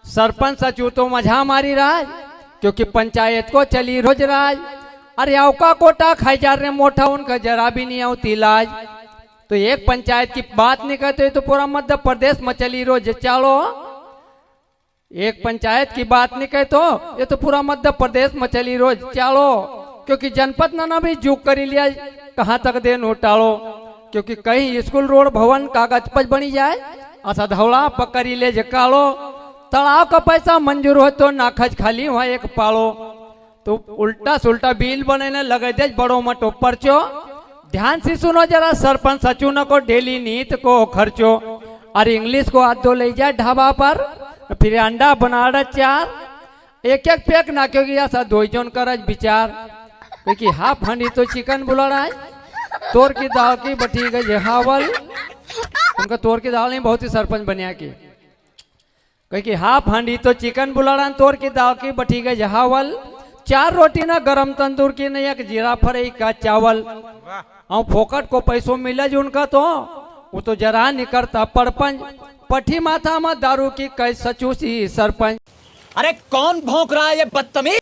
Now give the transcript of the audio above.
सरपंच सचू तो मजा मारी राज, क्योंकि पंचायत को चली रोज राज। अरे आवका कोटा खाई जा रहे मोटा, उनका जरा भी नहीं आवती लाज। तो एक पंचायत की बात नहीं कहते तो पूरा मध्य प्रदेश में चली रोज चालो। एक पंचायत की बात नहीं कहते तो ये तो पूरा मध्य प्रदेश में चली रोज चालो, क्योंकि जनपद ना भी जुग कर लिया कहाँ तक देन उटालो। क्योंकि कहीं स्कूल रोड भवन कागज पर बनी जाए, असा धौला पकड़ी ले जकालो। तालाब का पैसा मंजूर हो तो नाखज खाली वहाँ एक पालो। तो उल्टा सुल्टा बिल बने लगे दे बड़ो मटो पर्चो। ध्यान से सुनो जरा सरपंच सचून को डेली नीत को खर्चो। अरे इंग्लिश को हाथ दो ले जाए ढाबा पर, फिर अंडा बना 4 एक एक पैक ना, क्योंकि ऐसा 2 जन कर विचार। क्योंकि हाफ हांडी तो चिकन बुला रहा है, तोर की दाल की बटी गई हावल। उनका तोर की दाल नहीं बहुत ही सरपंच बनिया की। क्योंकि हाफ हांडी तो चिकन बुला रहा है, तोर की दाल की बटी गई हावल। 4 रोटी ना गरम तंदूर की नहीं, एक जीरा फ्राई का चावल। और फोकट को पैसों मिले जो उनका तो वो तो जरा नहीं करता परपंच। पठी माथा में दारू की कई सचूसी सरपंच। अरे कौन भौंक रहा है ये बदतमीज।